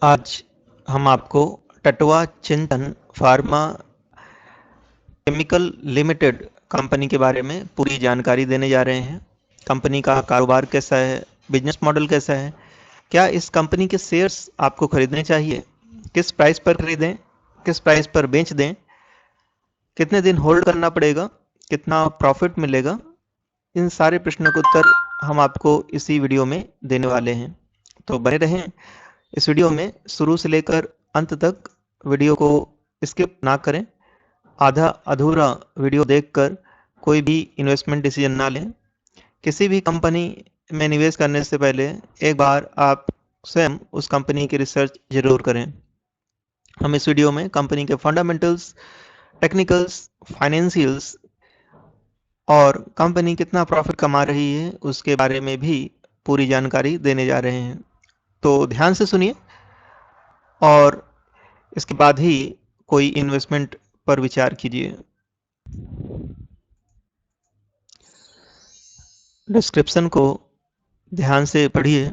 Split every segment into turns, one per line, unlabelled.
आज हम आपको टटवा चिंतन फार्मा केमिकल लिमिटेड कंपनी के बारे में पूरी जानकारी देने जा रहे हैं। कंपनी का कारोबार कैसा है, बिजनेस मॉडल कैसा है, क्या इस कंपनी के शेयर्स आपको खरीदने चाहिए, किस प्राइस पर खरीदें, किस प्राइस पर बेच दें, कितने दिन होल्ड करना पड़ेगा, कितना प्रॉफिट मिलेगा, इन सारे प्रश्नों के उत्तर हम आपको इसी वीडियो में देने वाले हैं। तो बने रहें इस वीडियो में शुरू से लेकर अंत तक। वीडियो को स्किप ना करें। आधा अधूरा वीडियो देखकर कोई भी इन्वेस्टमेंट डिसीजन ना लें। किसी भी कंपनी में निवेश करने से पहले एक बार आप स्वयं उस कंपनी की रिसर्च जरूर करें। हम इस वीडियो में कंपनी के फंडामेंटल्स, टेक्निकल्स, फाइनेंशियल्स और कंपनी कितना प्रॉफिट कमा रही है उसके बारे में भी पूरी जानकारी देने जा रहे हैं। तो ध्यान से सुनिए और इसके बाद ही कोई इन्वेस्टमेंट पर विचार कीजिए। डिस्क्रिप्शन को ध्यान से पढ़िए।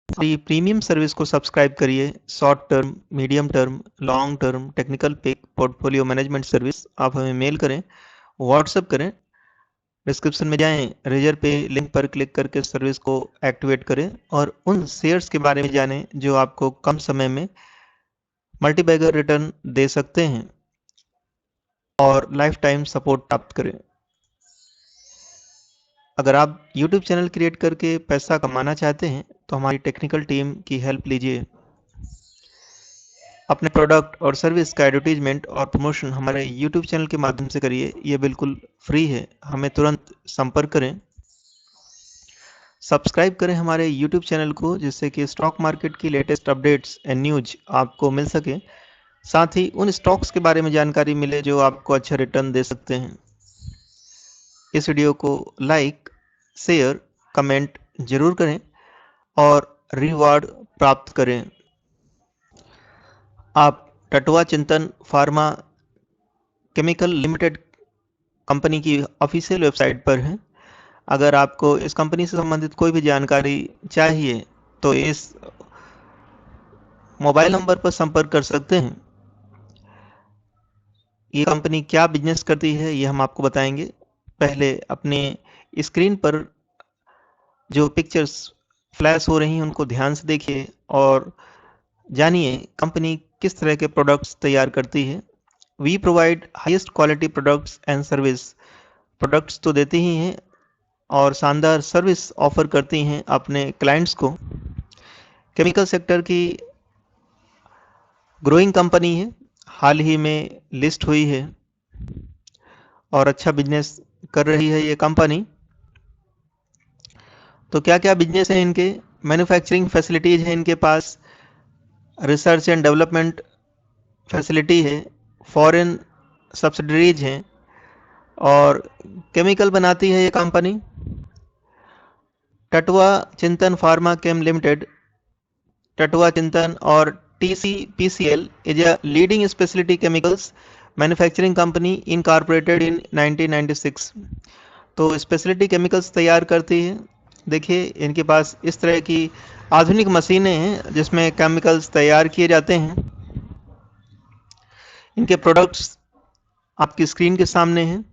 प्रीमियम सर्विस को सब्सक्राइब करिए। Short term, medium term, long term, technical pick, portfolio management service आप हमें मेल करें, व्हाट्सएप करें। डिस्क्रिप्शन में जाएं, रेजर पे लिंक पर क्लिक करके सर्विस को एक्टिवेट करें और उन शेयर्स के बारे में जानें जो आपको कम समय में मल्टीबैगर रिटर्न दे सकते हैं और लाइफ टाइम सपोर्ट प्राप्त करें। अगर आप YouTube चैनल क्रिएट करके पैसा कमाना चाहते हैं तो हमारी टेक्निकल टीम की हेल्प लीजिए। अपने प्रोडक्ट और सर्विस का एडवर्टीजमेंट और प्रमोशन हमारे YouTube चैनल के माध्यम से करिए। ये बिल्कुल फ्री है। हमें तुरंत संपर्क करें। सब्सक्राइब करें हमारे YouTube चैनल को जिससे कि स्टॉक मार्केट की लेटेस्ट अपडेट्स एंड न्यूज आपको मिल सके। साथ ही उन स्टॉक्स के बारे में जानकारी मिले जो आपको अच्छा रिटर्न दे सकते हैं। इस वीडियो को लाइक, शेयर, कमेंट जरूर करें और रिवार्ड प्राप्त करें। आप टटवा चिंतन फार्मा केमिकल लिमिटेड कंपनी की ऑफिशियल वेबसाइट पर हैं। अगर आपको इस कंपनी से संबंधित कोई भी जानकारी चाहिए तो इस मोबाइल नंबर पर संपर्क कर सकते हैं। ये कंपनी क्या बिजनेस करती है ये हम आपको बताएंगे। पहले अपने स्क्रीन पर जो पिक्चर्स फ्लैश हो रही हैं उनको ध्यान से देखिए और जानिए कंपनी किस तरह के प्रोडक्ट्स तैयार करती है। We provide highest quality products and service. Products तो देती ही हैं और शानदार सर्विस ऑफर करती हैं अपने क्लाइंट्स को। केमिकल सेक्टर की ग्रोइंग कंपनी है, हाल ही में लिस्ट हुई है और अच्छा बिजनेस कर रही है ये कंपनी। तो क्या क्या बिजनेस है इनके? मैन्युफैक्चरिंग फैसिलिटीज है इनके पास, रिसर्च एंड डेवलपमेंट फैसिलिटी है, फॉरेन सब्सिडरीज हैं और केमिकल बनाती है ये कंपनी। टटवा चिंतन फार्मा केम लिमिटेड, टटवा चिंतन और TCPCL is a leading specialty chemicals manufacturing company incorporated in 1996। तो स्पेशलिटी केमिकल्स तैयार करती है। देखिए इनके पास इस तरह की आधुनिक मशीनें हैं जिसमें केमिकल्स तैयार किए जाते हैं। इनके प्रोडक्ट्स आपकी स्क्रीन के सामने हैं।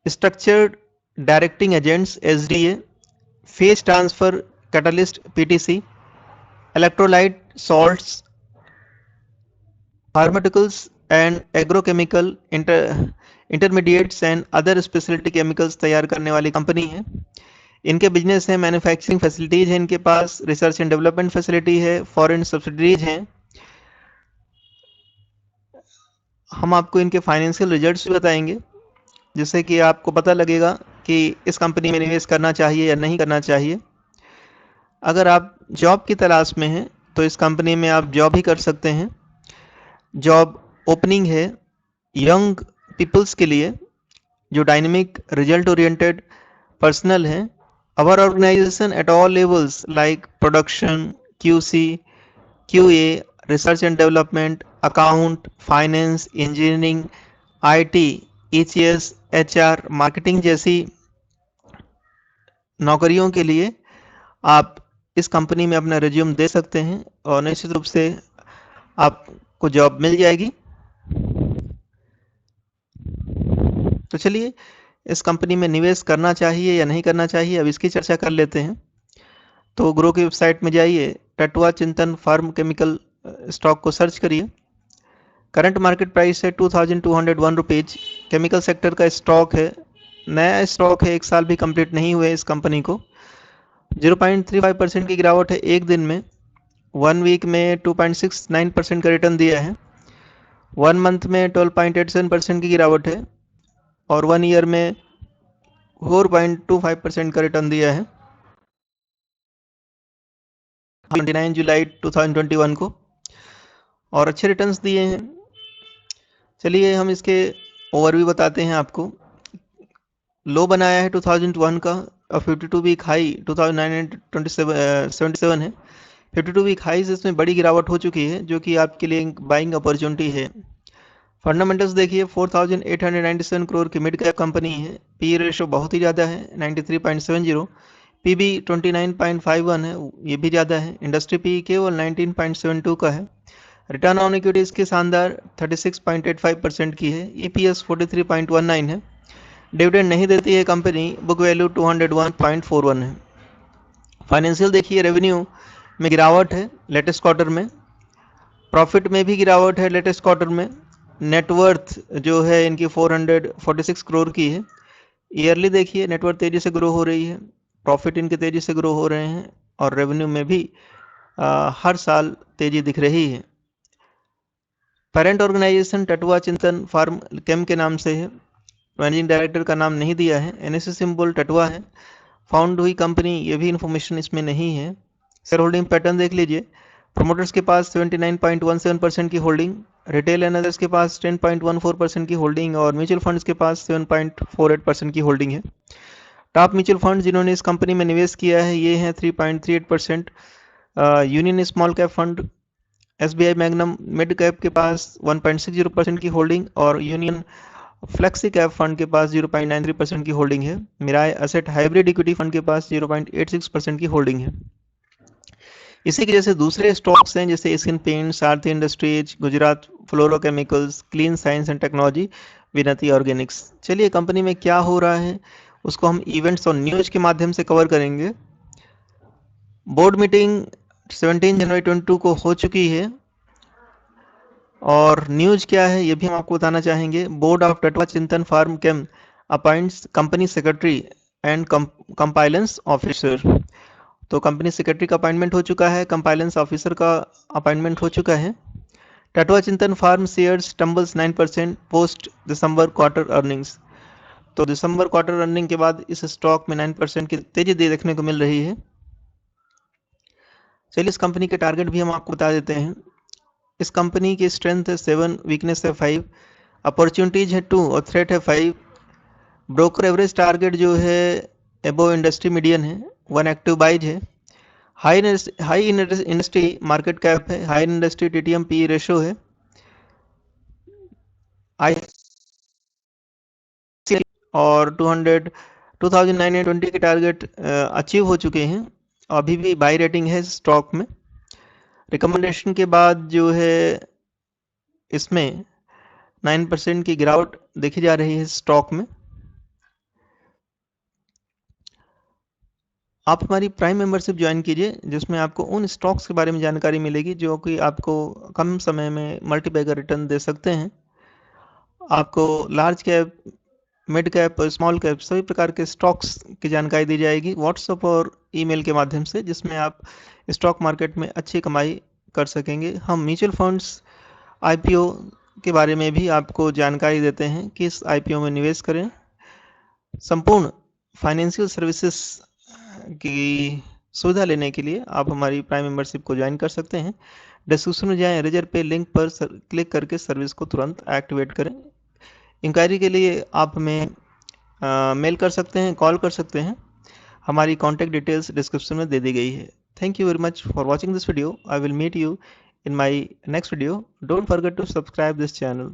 Structured directing agents SDA, phase transfer catalyst PTC, electrolyte salts, pharmaceuticals and agrochemical intermediates and other speciality chemicals तैयार करने वाली कंपनी है। इनके बिजनेस है, मैन्युफैक्चरिंग फैसिलिटीज है इनके पास, रिसर्च एंड डेवलपमेंट फैसिलिटी है, फॉरेन सब्सिडरीज हैं। हम आपको इनके फाइनेंशियल रिजल्ट्स भी बताएंगे जिससे कि आपको पता लगेगा कि इस कंपनी में निवेश करना चाहिए या नहीं करना चाहिए। अगर आप जॉब की तलाश में हैं तो इस कंपनी में आप जॉब ही कर सकते हैं। जॉब ओपनिंग है यंग पीपल्स के लिए जो डायनेमिक, रिजल्ट ओरिएंटेड पर्सनल हैं। Our organisation at all levels like production, QC, QA, research and development, account, finance, engineering, IT, ECS, HR, marketing जैसी नौकरियों के लिए आप इस कंपनी में अपना रिज्यूम दे सकते हैं और निश्चित रूप से आपको जॉब मिल जाएगी। तो चलिए, इस कंपनी में निवेश करना चाहिए या नहीं करना चाहिए, अब इसकी चर्चा कर लेते हैं। तो ग्रो की वेबसाइट में जाइए, टटवा चिंतन फार्म केमिकल स्टॉक को सर्च करिए। करंट मार्केट प्राइस है 2201 रुपीज। केमिकल सेक्टर का स्टॉक है, नया स्टॉक है, 1 साल भी कंप्लीट नहीं हुए इस कंपनी को। 0.35% की गिरावट है एक दिन में। 1 वीक में 2.69% का रिटर्न दिया है। 1 मंथ में 12.87% की गिरावट है और 1 ईयर में 4.25% का रिटर्न दिया है 29 जुलाई 2021 को, और अच्छे रिटर्न्स दिए हैं। चलिए हम इसके ओवरव्यू बताते हैं आपको। लो बनाया है 2001 का और 52 वीक हाई 2977 है। 52 वीक हाई से इसमें बड़ी गिरावट हो चुकी है, जो कि आपके लिए बाइंग अपॉर्चुनिटी है। फंडामेंटल्स देखिए, 4897 करोड़ की मिड कैप कंपनी है। पी रेशो बहुत ही ज़्यादा है, 93.70। पीबी 29.51 है, ये भी ज़्यादा है। इंडस्ट्री पी केवल 19.72 का है। रिटर्न ऑन इक्विटी इसकी शानदार 36.85% की है। ईपीएस 43.19 है। डिविडेंड नहीं देती है कंपनी। बुक वैल्यू 201.41 है। फाइनेंशियल देखिए, रेवेन्यू में गिरावट है लेटेस्ट क्वार्टर में, प्रॉफिट में भी गिरावट है लेटेस्ट क्वार्टर में। नेटवर्थ जो है इनकी 446 करोड़ की है। ईयरली देखिए, नेटवर्थ तेजी से ग्रो हो रही है, प्रॉफिट इनके तेजी से ग्रो हो रहे हैं और रेवेन्यू में भी हर साल तेजी दिख रही है। पेरेंट ऑर्गेनाइजेशन टटवा चिंतन फार्म केम के नाम से है। मैनेजिंग डायरेक्टर का नाम नहीं दिया है। एनएससी सिंबल टटवा है। फाउंड हुई कंपनी, ये भी इन्फॉर्मेशन इसमें नहीं है। शेयर होल्डिंग पैटर्न देख लीजिए। प्रोमोटर्स के पास 79.17% की होल्डिंग, रिटेल एंड अदर्स के पास 10.14% की होल्डिंग और म्यूचुअल फंड्स के पास 7.48% की होल्डिंग है। टॉप म्यूचुअल फंड जिन्होंने इस कंपनी में निवेश किया है ये हैं 3.38%। Union small cap fund, SBI magnum mid cap के पास 1.60% की होल्डिंग और यूनियन फ्लेक्सी कैप फंड के पास 0.93% की होल्डिंग है। मिराय एसेट हाइब्रिड इक्विटी फंड के पास 0.86% की होल्डिंग है। इसी के जैसे दूसरे स्टॉक्स हैं जैसे Asian paint, Sarathi industries, Gujarat fluorochemicals, clean science and technology, विनती ऑर्गेनिक्स। चलिए कंपनी में क्या हो रहा है उसको हम इवेंट्स और न्यूज के माध्यम से कवर करेंगे। बोर्ड मीटिंग 17 जनवरी 22 को हो चुकी है और न्यूज क्या है ये भी हम आपको बताना चाहेंगे। Board of Tatva Chintan Pharma Chem appoints company secretary and compliance officer. तो कंपनी सेक्रेटरी का अपॉइंटमेंट हो चुका है, कंपाइलेंस ऑफिसर का अपॉइंटमेंट हो चुका है। टटवा Chintan farm shares tumbles 9% post दिसंबर क्वार्टर अर्निंग्स। तो दिसंबर क्वार्टर अर्निंग के बाद इस स्टॉक में 9% की तेजी देखने को मिल रही है। चलिए इस कंपनी के टारगेट भी हम आपको बता देते हैं। इस कंपनी की स्ट्रेंथ है 7, वीकनेस है 5, अपॉर्चुनिटीज है 2 और थ्रेट है 5। ब्रोकर एवरेज टारगेट जो है एबो इंडस्ट्री मीडियन है, 1 एक्टिव बाइज है। हाई इंडस्ट्री मार्केट कैप है, high industry TTM P ratio है, और 2920 के टारगेट अचीव हो चुके हैं। अभी भी बाई रेटिंग है स्टॉक में। रिकमेंडेशन के बाद जो है इसमें 9% की गिरावट देखी जा रही है स्टॉक में। आप हमारी प्राइम मेंबरशिप ज्वाइन कीजिए जिसमें आपको उन स्टॉक्स के बारे में जानकारी मिलेगी जो कि आपको कम समय में मल्टीबैगर रिटर्न दे सकते हैं। आपको large cap, mid cap, small cap सभी प्रकार के स्टॉक्स की जानकारी दी जाएगी व्हाट्सएप और ईमेल के माध्यम से, जिसमें आप स्टॉक मार्केट में अच्छी कमाई कर सकेंगे। हम म्यूचुअल फंड्स आईपीओ के बारे में भी आपको जानकारी देते हैं कि इस आईपीओ में निवेश करें। संपूर्ण फाइनेंशियल सर्विसेज की सुविधा लेने के लिए आप हमारी प्राइम मेंबरशिप को ज्वाइन कर सकते हैं। डिस्क्रिप्शन में जाएं, रेजर पे लिंक पर क्लिक करके सर्विस को तुरंत एक्टिवेट करें। इंक्वायरी के लिए आप हमें मेल कर सकते हैं, कॉल कर सकते हैं। हमारी कॉन्टैक्ट डिटेल्स डिस्क्रिप्शन में दे दी गई है। Thank you very much for watching this video. I will meet you in my next video. Don't forget to subscribe this channel.